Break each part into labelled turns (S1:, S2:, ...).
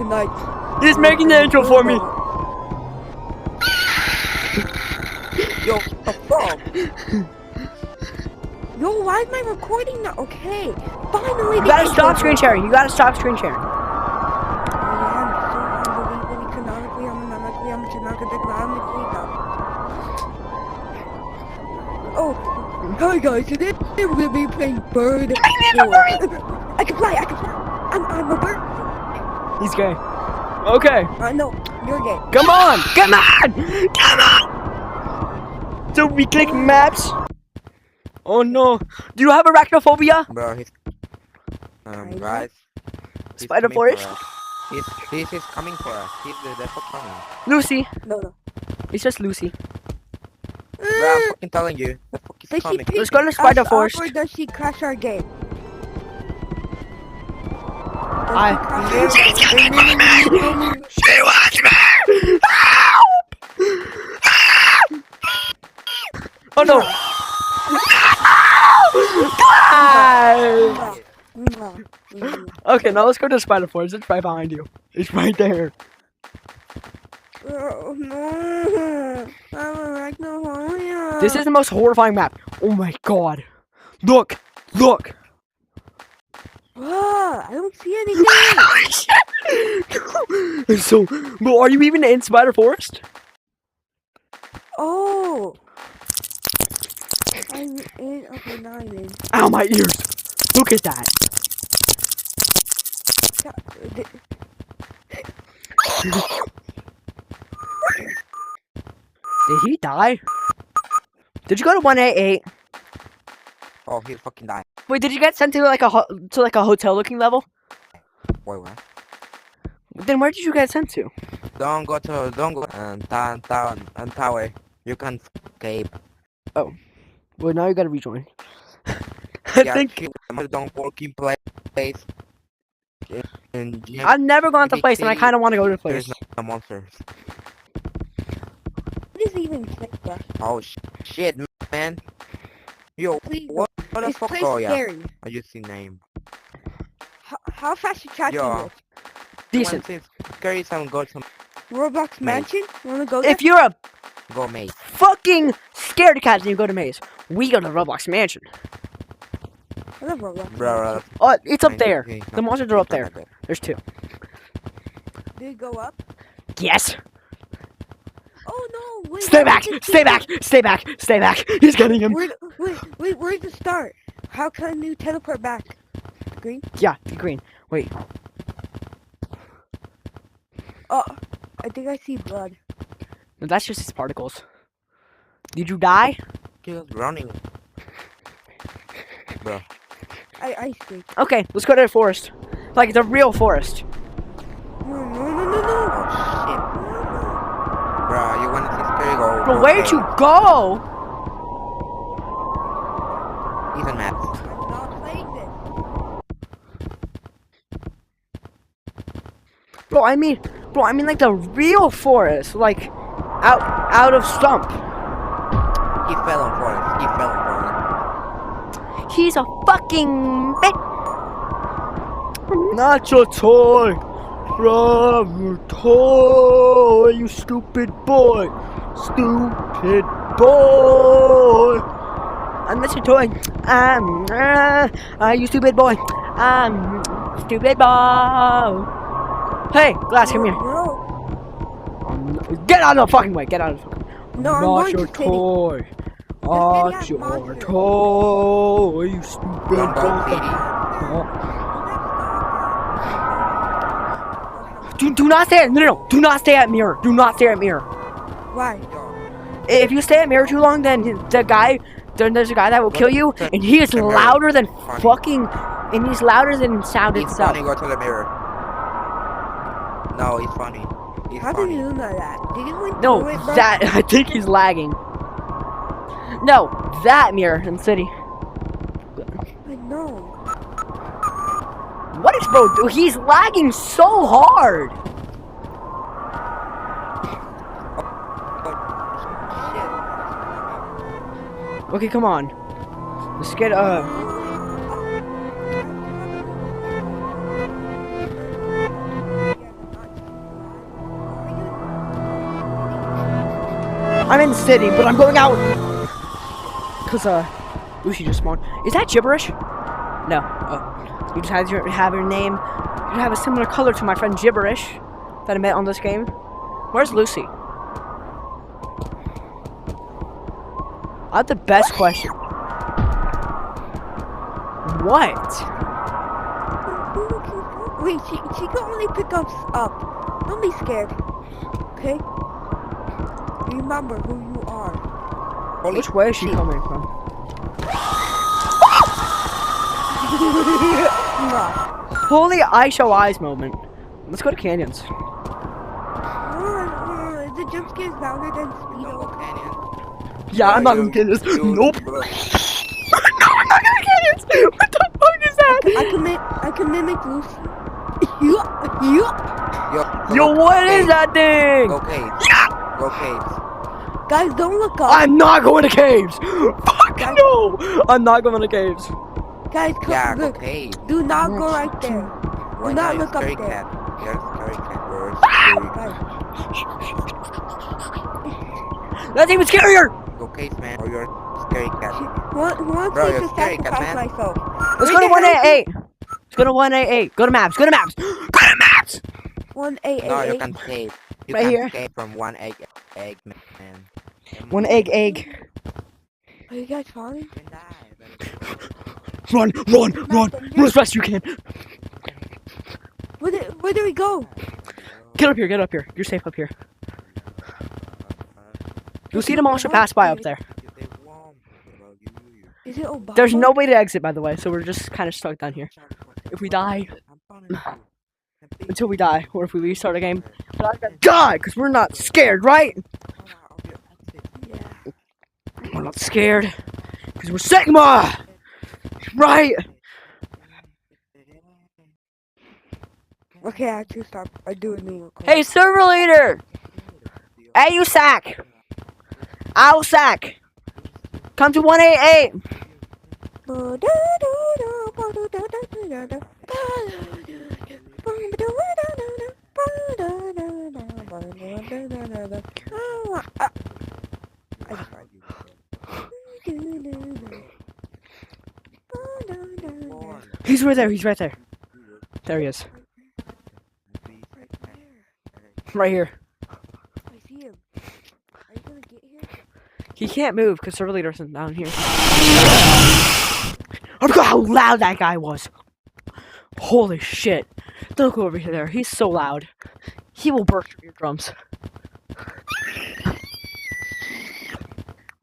S1: tonight.
S2: He's making the intro for me.
S1: Yo, what the fuck? Yo, why is my recording not okay? Finally,
S2: You gotta stop screen sharing. You gotta stop screen sharing.
S1: I'm so unbelievably canonically, I'm Oh, hi guys, today we're gonna be playing Bird. I can fly, I'm a bird.
S2: He's gay. Okay.
S1: No, you're gay.
S2: Come on! Come on! Come on! So we click maps. Oh no. Do you have arachnophobia?
S3: Bro, he's guys. He's
S2: Spider
S3: coming
S2: Forest?
S3: for us. He's coming for us. He's the devil coming.
S2: Lucy.
S1: No.
S2: It's just Lucy.
S3: Bro, I'm fucking telling you. The fuck is
S1: Does she
S3: coming.
S1: pick
S2: Let's go to Spider
S1: us
S2: Forest.
S1: up, or does she crash our game?
S2: She's coming for me! She wants me! Help! Oh no! Okay, now let's go to Spider Forest. It's right behind you. It's right there.
S1: Oh, no. Arachnophobia.
S2: This is the most horrifying map. Oh my god. Look! Look!
S1: I don't see anything.
S2: So, bro, are you even in Spider Forest?
S1: Oh. I'm in. Okay, now I'm in.
S2: Ow, my ears! Look at that! Did he die? Did you go to 188?
S3: Oh, he fucking died.
S2: Wait, did you get sent to like a hotel looking level?
S3: Wait, what?
S2: Then where did you get sent to?
S3: Don't go and tower. You can escape.
S2: Well, now you gotta rejoin. I think
S3: don't work in place.
S2: I've never gone to the place, and I kind of want to go to the place.
S3: There's no monsters.
S1: What is even click, bro?
S3: Oh shit, man. Yo,
S1: Please,
S3: what the
S1: this
S3: fuck?
S1: place
S3: Oh yeah,
S1: scary.
S3: I just see name.
S1: How fast you chat
S3: Yo.
S1: to
S2: Decent.
S3: Scary sound. Go to
S1: Roblox
S3: Mate.
S1: Mansion? You wanna go there?
S2: If you're a
S3: go mate.
S2: fucking scared cat and you go to Maze, we go to Roblox Mansion.
S1: I love Roblox.
S3: Bro,
S2: Oh, it's up there.
S3: okay,
S2: The monsters are up there.
S3: okay.
S2: There's two.
S1: Did it go up?
S2: Yes.
S1: Oh no! Wait.
S2: Stay
S1: why
S2: back!
S1: did it
S2: Stay
S1: keep
S2: back! Stay back! Stay back! He's getting him.
S1: Wait, where's the start? How can you teleport back? Green?
S2: Yeah, green. Wait.
S1: Oh, I think I see blood.
S2: No, that's just his particles. Did you die?
S3: He was running. Bro.
S1: I see.
S2: Okay, let's go to the forest. Like the real forest.
S1: No.
S3: Oh shit. Bro, you want to see scary go?
S2: But where'd you go?
S3: He's on maps.
S1: I'm not playing this.
S2: Bro, I mean like the real forest, like out of stump.
S3: He fell on forest.
S2: He's a fucking not your toy, rubber toy, you stupid boy, I'm not your toy. You stupid boy. Stupid boy. Hey, Glass, come here.
S1: Bro.
S2: Get out of the fucking way. Get out of the fucking way.
S1: No, I'm
S2: Not
S1: going
S2: your
S1: to city.
S2: toy.
S1: city
S2: Not
S1: has
S2: your
S1: monsters.
S2: toy, you stupid
S3: Don't go
S2: boy.
S3: city.
S2: Do not stay at no. Do not stay at mirror. Do not stay at mirror.
S1: Why?
S2: If you stay at mirror too long, then there's a guy that will kill you, and he is louder than fucking, and he's louder than sound
S3: It's
S2: itself.
S3: funny, go to the mirror. No, it's funny. It's
S1: How
S3: funny.
S1: did you know that? Did you went
S2: No,
S1: through it, bro?
S2: that I think he's lagging. No, that mirror in city.
S1: I know.
S2: What is bro? Dude, he's lagging so hard. Okay, come on. Let's get I'm in the city, but I'm going out. Cause Lucy just spawned. Is that gibberish? No. Oh. You just have your name. You have a similar color to my friend Gibberish that I met on this game. Where's Lucy? I have the best question. What?
S1: Wait, she can only pick us up. Don't be scared. Okay? Remember who you are.
S3: Holy
S2: Which way is she
S3: shit.
S2: coming from? Holy I show eyes moment. Let's go to canyons.
S1: The jump scare is louder than Speedo.
S2: Yeah, I'm not in canyons. Nope. No, I'm not in canyons. What the fuck is that?
S1: I can mimic Lucy.
S2: Yo, what is that thing?
S3: Go caves. Go caves.
S1: Guys, don't look up.
S2: I'm not going to caves. Fuck no. I'm not going to caves.
S1: Guys, come
S3: Yeah, go
S1: look.
S3: caves.
S1: Do not go right there.
S3: Right
S1: not
S3: now,
S1: look up
S3: scary
S1: there.
S3: cat. You're a scary cat. You're a scary cat.
S1: Guys,
S2: That's even scarier.
S3: Go caves, man. Or you're a scary cat.
S1: who wants
S3: Bro,
S1: me
S3: you're
S1: to
S3: scary cat,
S1: sacrifice
S3: man.
S1: myself?
S2: Let's go to 188. Let's go to 188. Go to maps. Go to maps. Go to maps.
S1: 188.
S3: No, you can escape. You
S2: Right
S3: can
S2: here.
S3: escape from one egg, man.
S2: One egg.
S1: Are you guys falling?
S3: You can die, but
S2: Run as fast as you can.
S1: Where do we go?
S2: Get up here. You're safe up here. You'll see the monster pass by up there.
S1: Is it Obama?
S2: There's no way to exit, by the way, so we're just kind of stuck down here. If we die, until we die, or if we restart a game, die, because we're not scared, right?
S1: Yeah.
S2: We're not scared, because we're Sigma, right?
S1: Okay, I have to stop. I do a new record.
S2: Hey, server leader! Hey, you sack! Owl sack! Come to 188! He's right there. There he is. Right here.
S1: I see him. Are you gonna get here?
S2: He can't move because server leader isn't down here. I forgot how loud that guy was. Holy shit. Don't go over there. He's so loud. He will burst your eardrums.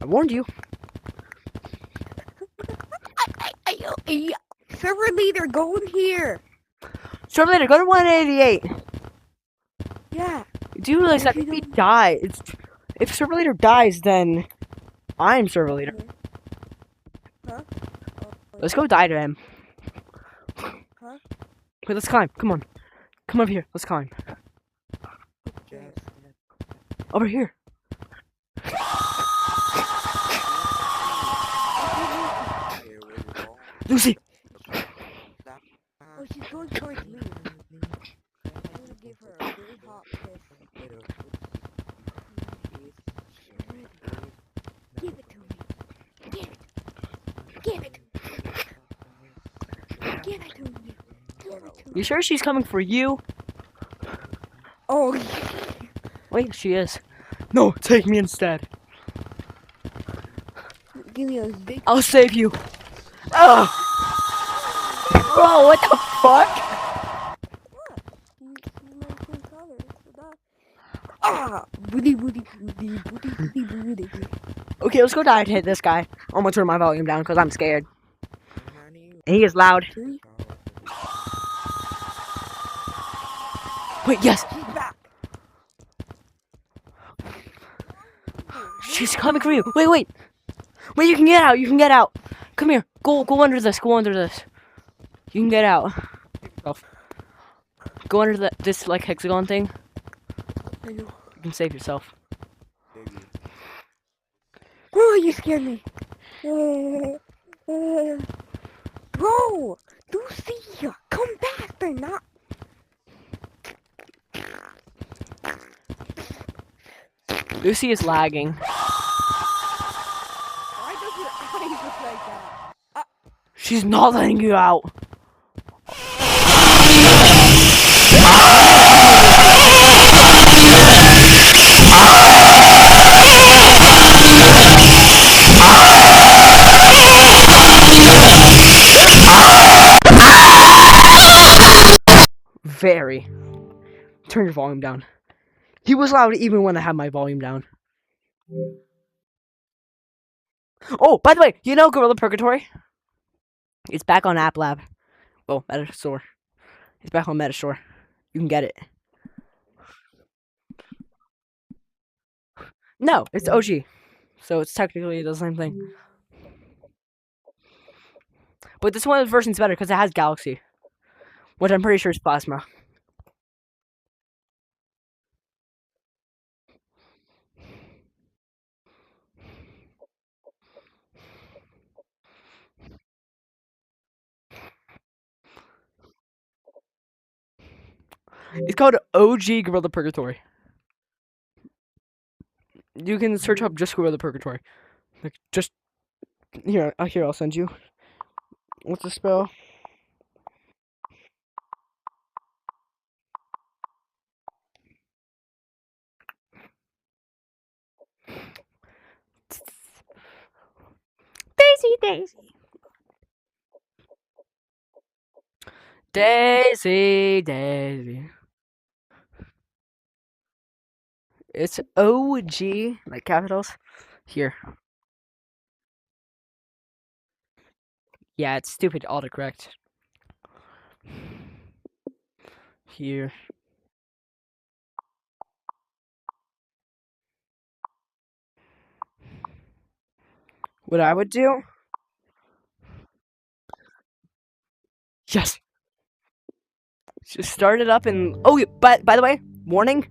S2: I warned you.
S1: Server leader, go in here.
S2: Server leader, go to 188.
S1: Yeah.
S2: Do you realize that if he dies, if server leader dies, then I'm server leader.
S1: Huh?
S2: Let's go die to him.
S1: Huh?
S2: Wait, let's climb. Come on. Come over here. Let's climb. Over here. Lucy!
S1: Oh, she's going towards me. I'm gonna give her a really hot kiss. Give it to me. Give it. Give it. Give it to me. Give it to me.
S2: You sure she's coming for you?
S1: Oh,
S2: Wait, she is. No, take me instead.
S1: give me a big.
S2: I'll save you. Ugh! Bro, what the fuck?
S1: What? You my skin color. So that. Ah! Booty, booty, booty, booty, booty, booty.
S2: Okay, let's go die to hit this guy. I'm gonna turn my volume down because I'm scared. And he is loud.
S1: See?
S2: Wait, yes!
S1: She's back.
S2: She's coming for you. Wait, wait! Wait, you can get out, you can get out. Come here. Go under this, go under this. You can get out. Go under this like hexagon thing.
S1: I know.
S2: You can save yourself.
S1: Oh, you scared me. Bro, Lucy, come back. They're not.
S2: Lucy is lagging.
S1: Why does your eyes look like that?
S2: She's not letting you out. Very. Turn your volume down. He was loud even when I had my volume down. Oh, by the way, you know Gorilla Purgatory? It's back on App Lab. Oh, Metastore. It's back on Metastore. You can get it. No, it's OG. So it's technically the same thing. But this one version's better because it has Galaxy. Which I'm pretty sure is Plasma. It's called OG Gorilla Purgatory. You can search up just Gorilla Purgatory. Like, just... Here, I'll send you. What's the spell? Daisy. Daisy. It's OG, like capitals. Here. Yeah, it's stupid autocorrect. Here. What I would do? Yes. Just start it up and... Oh, by the way, warning.